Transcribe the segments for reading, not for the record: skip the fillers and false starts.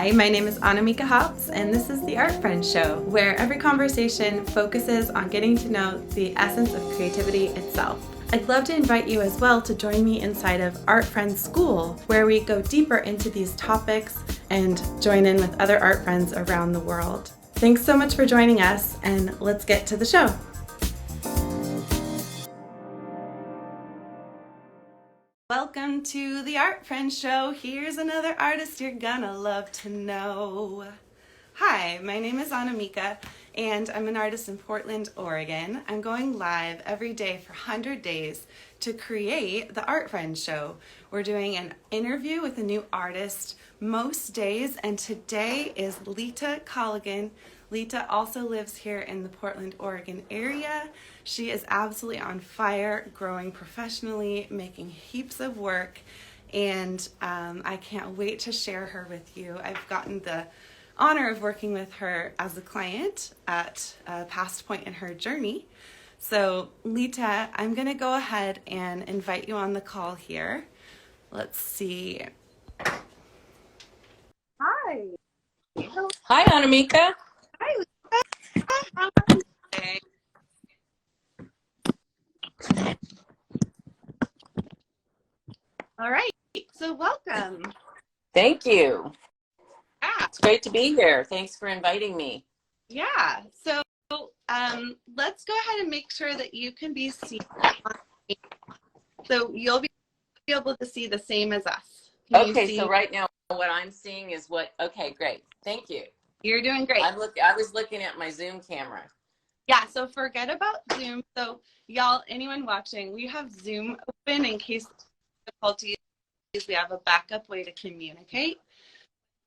Hi, my name is Annamieka, and this is the Art Friends Show, where every conversation focuses on getting to know the essence of creativity itself. I'd love to invite you as well to join me inside of Art Friends School, where we go deeper into these topics and join in with other art friends around the world. Thanks so much for joining us, and let's get to the show. Welcome to the Art Friends Show. Here's another artist you're gonna love to know. Hi, my name is Annamieka, and I'm an artist in Portland, Oregon. I'm going live every day for 100 days to create the Art Friends Show. We're doing an interview with a new artist most days, and today is Lita Colligan. Lita also lives here in the Portland, Oregon area. She is absolutely on fire, growing professionally, making heaps of work, and I can't wait to share her with you. I've gotten the honor of working with her as a client at a past point in her journey. So Lita, I'm going to go ahead and invite you on the call here. Let's see. Hi. Hi, Annamieka. Hi, Lita. How are you today? All right, so welcome. Thank you. Yeah. It's great to be here. Thanks for inviting me. Yeah, so let's go ahead and make sure that you can be seen. So you'll be able to see the same as us. Can you Okay, see? so right now what I'm seeing is okay, great. Thank you. You're doing great. I was looking at my Zoom camera. Yeah, so forget about Zoom. So y'all, anyone watching, we have Zoom open in case of difficulties. We have a backup way to communicate.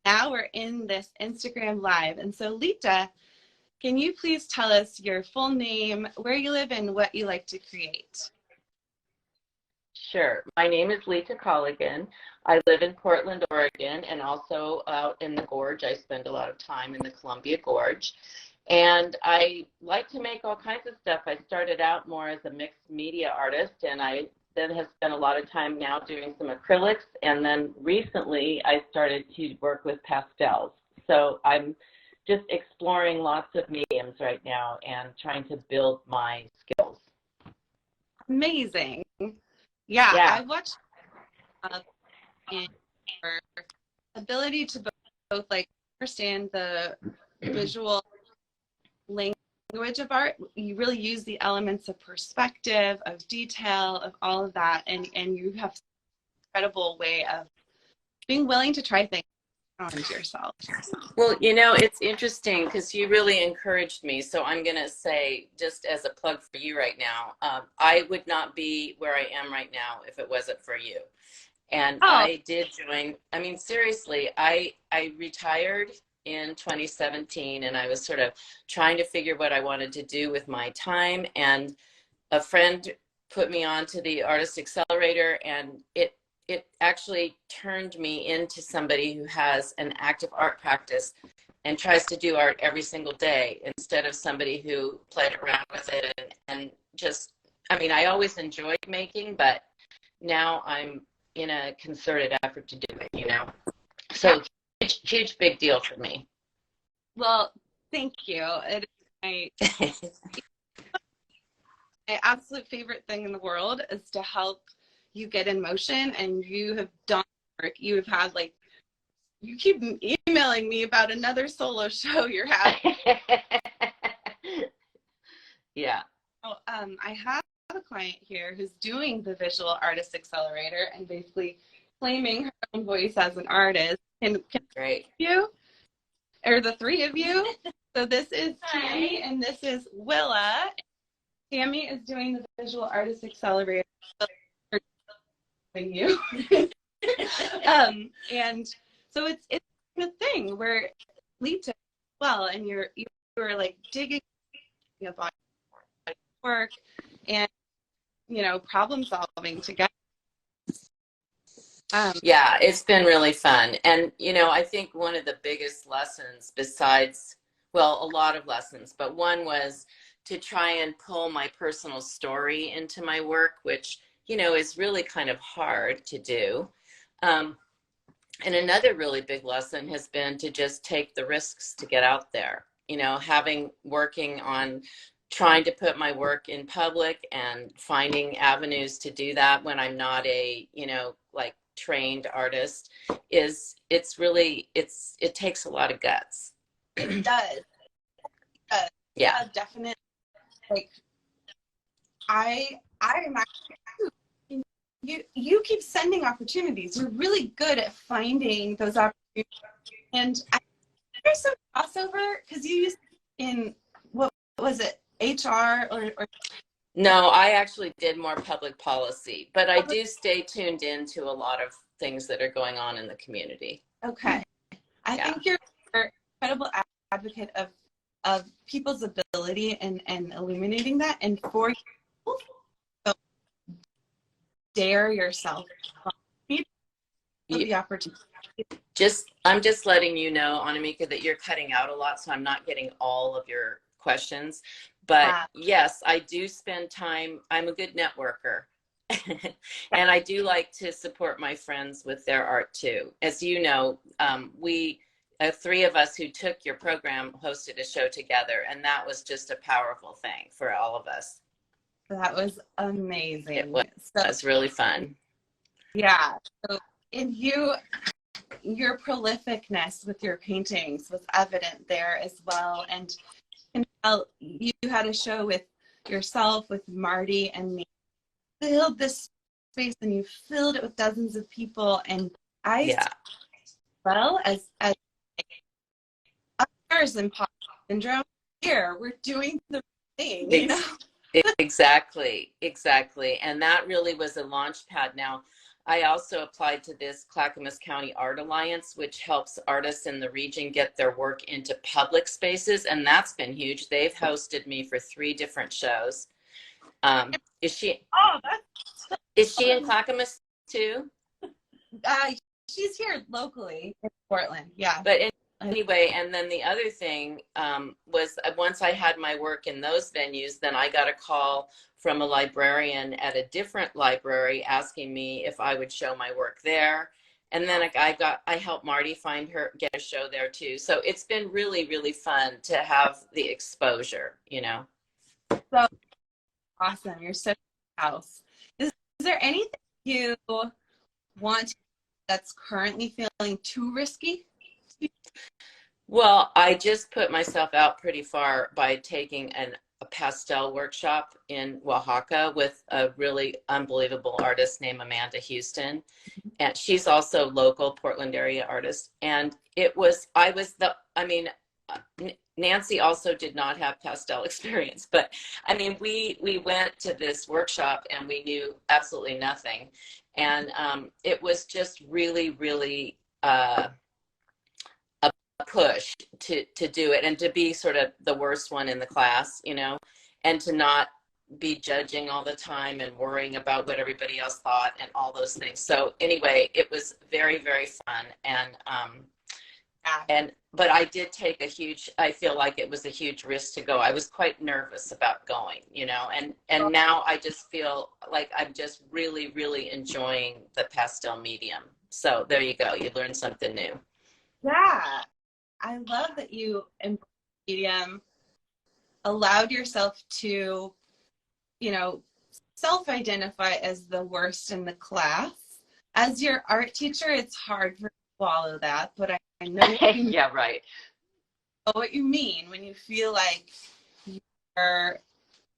Now we're in this Instagram Live. And so Lita, can you please tell us your full name, where you live, and what you like to create? Sure. My name is Lita Colligan. I live in Portland, Oregon, and also out in the Gorge. I spend a lot of time in the Columbia Gorge. And I like to make all kinds of stuff. I started out more as a mixed media artist, and I then have spent a lot of time now doing some acrylics. And then recently I started to work with pastels. So I'm just exploring lots of mediums right now and trying to build my skills. Amazing. Yeah. I watched in your ability to both like understand the visual language of art. You really use the elements of perspective, of detail, of all of that, and you have an incredible way of being willing to try things on yourself. Well, you know, it's interesting because you really encouraged me. So I'm going to say, just as a plug for you right now, I would not be where I am right now if it wasn't for you. And I did join. I mean, seriously, I retired in 2017, and I was sort of trying to figure what I wanted to do with my time. And a friend put me on to the Artist Accelerator, and it actually turned me into somebody who has an active art practice and tries to do art every single day instead of somebody who played around with it and just, I mean, I always enjoyed making, but now I'm in a concerted effort to do it, you know? So huge, big deal for me. Well, thank you. It is my absolute favorite thing in the world is to help you get in motion, and you have done work. You have had you keep emailing me about another solo show you're having. Yeah. So, I have a client here who's doing the Visual Artist Accelerator and basically claiming her own voice as an artist. Can Great. You or the three of you? So this is Tammy and this is Willa. Tammy is doing the Visual Artist Accelerator. You. And so it's a thing where Lita, well, and you're like digging about work and problem solving together. Yeah, it's been really fun. And I think one of the biggest lessons, besides, well, a lot of lessons, but one was to try and pull my personal story into my work, which is really kind of hard to do. And another really big lesson has been to just take the risks to get out there, you know, working on trying to put my work in public and finding avenues to do that when I'm not a, you know, like trained artist it takes a lot of guts. It does. Yeah. Definitely. Like I'm actually, you keep sending opportunities. You're really good at finding those opportunities. And there's some crossover because you used in what was it, HR or No, I actually did more public policy, but I do stay tuned into a lot of things that are going on in the community. okay. I think you're an incredible advocate of people's ability and illuminating that, and for you, so dare yourself the opportunity. I'm just letting you know, Annamieka, that you're cutting out a lot, so I'm not getting all of your questions. But yes, I do spend time. I'm a good networker. And I do like to support my friends with their art too. As you know, we three of us who took your program hosted a show together, and that was just a powerful thing for all of us. That was amazing. It was really fun. Yeah. So, and your prolificness with your paintings was evident there as well. And you had a show with yourself, with Marty, and me. Filled this space, and you filled it with dozens of people. And well as others in pop syndrome, here we're doing the thing, you know. Exactly. And that really was a launch pad. Now, I also applied to this Clackamas County Art Alliance, which helps artists in the region get their work into public spaces, and that's been huge. They've hosted me for 3 different shows. Is she in Clackamas too? She's here locally in Portland. Yeah. But anyway, and then the other thing was once I had my work in those venues, then I got a call from a librarian at a different library asking me if I would show my work there. And then I helped Marty get a show there too. So it's been really, really fun to have the exposure, you know. So awesome. You're such a house. Is there anything you want that's currently feeling too risky? Well, I just put myself out pretty far by taking a pastel workshop in Oaxaca with a really unbelievable artist named Amanda Houston. And she's also local Portland area artist. And Nancy also did not have pastel experience, but I mean, we went to this workshop and we knew absolutely nothing. And it was just really, really a push to do it and to be sort of the worst one in the class, you know, and to not be judging all the time and worrying about what everybody else thought and all those things. So anyway, it was very, very fun. But I did take I feel like it was a huge risk to go. I was quite nervous about going, you know, and now I just feel like I'm just really, really enjoying the pastel medium. So there you go. You learned something new. Yeah. I love that you embraced medium, allowed yourself to, you know, self-identify as the worst in the class. As your art teacher, it's hard for you to swallow that, but I know yeah, right. What you mean when you feel like you're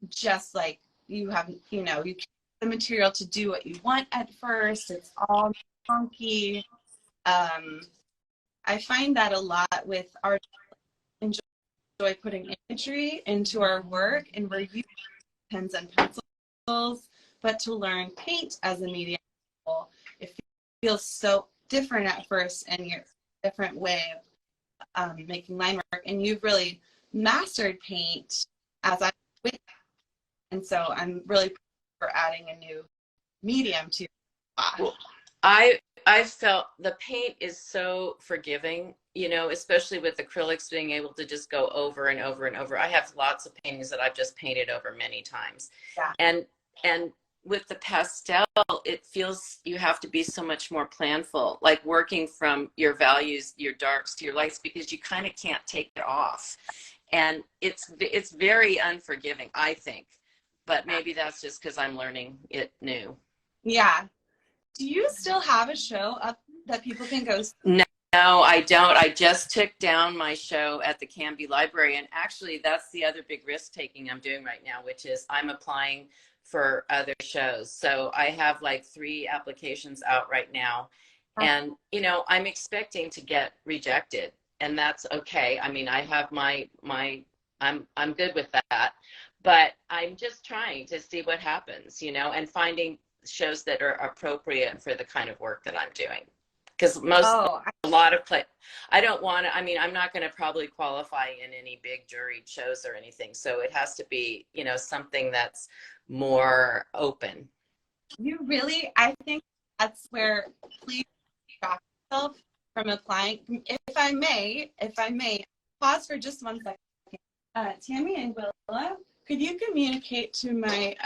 just like you have, you know, you get the material to do what you want at first. It's all funky. I find that a lot with art. Enjoy putting imagery into our work, and we're using pens and pencils, but to learn paint as a medium, it feels so different at first, and your different way of making line work. And you've really mastered paint as I with, and so I'm really proud for adding a new medium to class. Well, I felt the paint is so forgiving, you know, especially with acrylics, being able to just go over and over and over. I have lots of paintings that I've just painted over many times. Yeah. And with the pastel, it feels you have to be so much more planful, like working from your values, your darks to your lights, because you kind of can't take it off. And it's very unforgiving, I think. But maybe that's just because I'm learning it new. Yeah. Do you still have a show up that people can go see? No, I don't. I just took down my show at the Canby Library. And actually, that's the other big risk taking I'm doing right now, which is I'm applying for other shows. So I have like 3 applications out right now. And, you know, I'm expecting to get rejected. And that's okay. I mean, I have I'm good with that. But I'm just trying to see what happens, you know, and finding shows that are appropriate for the kind of work that I'm doing. Because a lot of play, I don't want to, I mean, I'm not going to probably qualify in any big juried shows or anything. So it has to be, you know, something that's more open. You really, I think that's where, please stop yourself from applying. If I may, pause for just 1 second. Tammy and Willa, could you communicate to my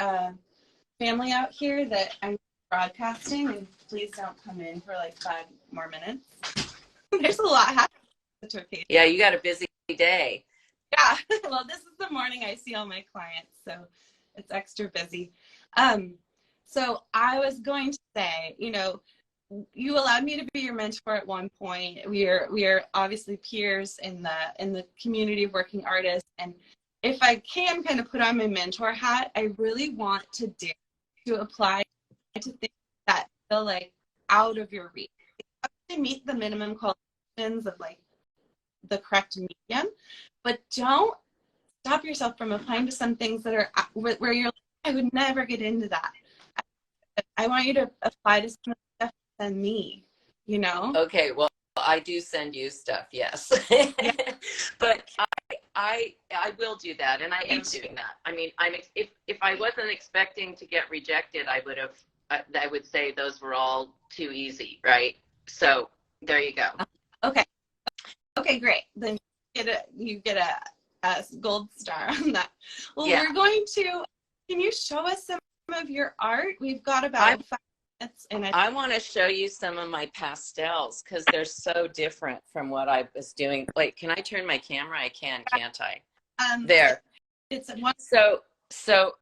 family out here that I'm broadcasting, and please don't come in for like 5 more minutes? There's a lot happening. Yeah, you got a busy day. Yeah, well, this is the morning I see all my clients, so it's extra busy. So I was going to say, you know, you allowed me to be your mentor at one point. We are obviously peers in the community of working artists, and if I can kind of put on my mentor hat, I really want to apply to things that feel like out of your reach. You have to meet the minimum qualifications of like the correct medium, but don't stop yourself from applying to some things that are where you're like, I would never get into that. I want you to apply to some stuff than me, you know? Okay, well, I do send you stuff, yes. Yeah. But I will do that, and I am doing that. I mean, if I wasn't expecting to get rejected, I would say those were all too easy, right? So there you go. Okay, great. Then you get a gold star on that. Well, Yeah. we're going to. Can you show us some of your art? We've got about 5 minutes, and I want to show you some of my pastels because they're so different from what I was doing. Wait, can I turn my camera? I can, can't I? There. It's one.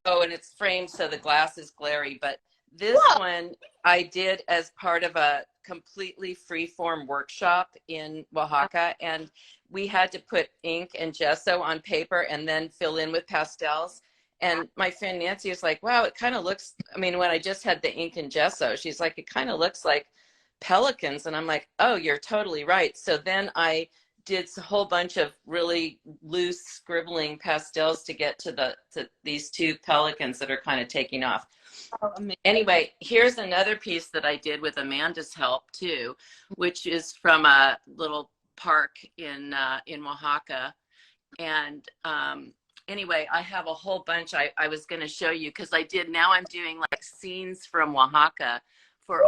Oh, and it's framed so the glass is glary, but this one I did as part of a completely free-form workshop in Oaxaca, and we had to put ink and gesso on paper and then fill in with pastels. And my friend Nancy was like, wow, it kind of looks, I mean, when I just had the ink and gesso, she's like, it kind of looks like pelicans. And I'm like, oh, you're totally right. So then I did a whole bunch of really loose scribbling pastels to get to these 2 pelicans that are kind of taking off. Oh, anyway, here's another piece that I did with Amanda's help too, which is from a little park in Oaxaca. And anyway, I have a whole bunch I was going to show you because now I'm doing like scenes from Oaxaca for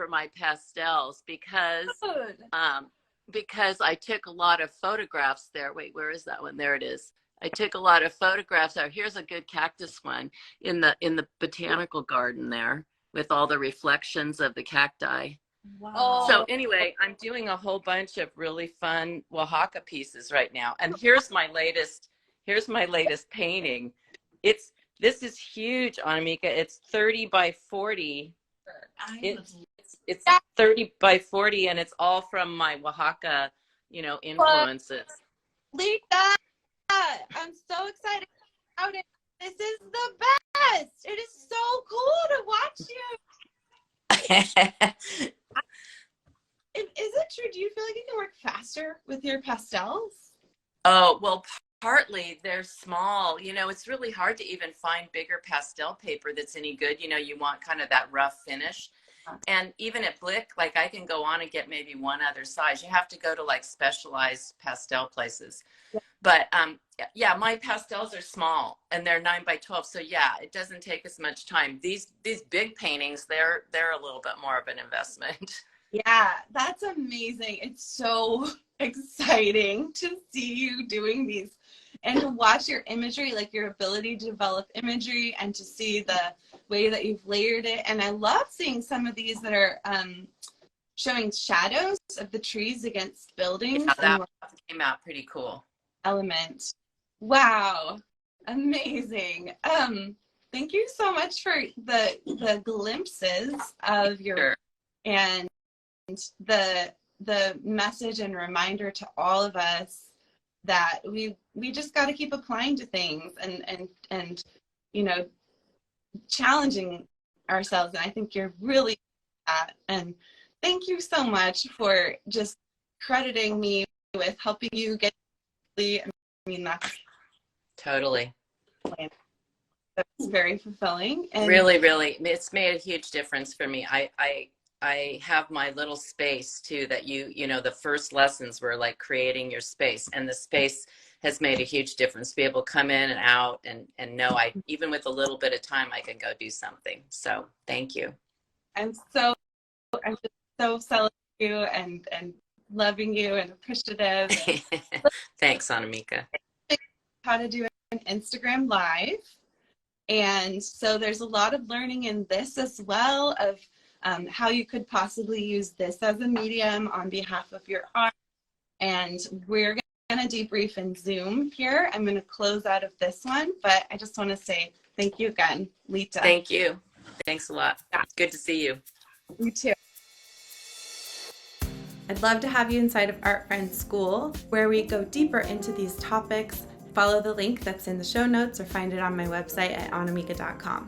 my pastels because I took a lot of photographs there. Wait, where is that one? There it is. I took a lot of photographs there. Here's a good cactus one in the botanical garden there with all the reflections of the cacti. Wow. So anyway, I'm doing a whole bunch of really fun Oaxaca pieces right now. And here's my latest painting. This is huge, Annamieka. It's 30 by 40. It's 30 by 40, and it's all from my Oaxaca, you know, influences. Lita, I'm so excited about it. This is the best. It is so cool to watch you. Is it true? Do you feel like you can work faster with your pastels? Oh, well, partly they're small. You know, it's really hard to even find bigger pastel paper that's any good. You know, you want kind of that rough finish. And even at Blick, like I can go on and get maybe one other size. You have to go to like specialized pastel places. Yeah. But yeah, my pastels are small and they're 9 by 12. So yeah, it doesn't take as much time. These big paintings, they're a little bit more of an investment. Yeah, that's amazing. It's so exciting to see you doing these and to watch your imagery, like your ability to develop imagery and to see the way that you've layered it. And I love seeing some of these that are showing shadows of the trees against buildings. Yeah, that came out pretty cool. Element. Wow. Amazing. Thank you so much for the glimpses of your Sure. and the message and reminder to all of us that we just got to keep applying to things and you know, challenging ourselves. And I think you're really at. And thank you so much for just crediting me with helping you get. I mean, that's Totally. very fulfilling. And really, it's made a huge difference for me. I have my little space too, that you know, the first lessons were like creating your space, and the space has made a huge difference to be able to come in and out and know even with a little bit of time, I can go do something. So thank you. I'm just so celebrating you and loving you and appreciative. Thanks, Annamieka. How to do an Instagram live. And so there's a lot of learning in this as well of how you could possibly use this as a medium on behalf of your art. And we're going to debrief in Zoom here. I'm going to close out of this one, but I just want to say thank you again, Lita. Thank you. Thanks a lot. Yeah. Good to see you. You too. I'd love to have you inside of Art Friends School, where we go deeper into these topics. Follow the link that's in the show notes or find it on my website at annamieka.com.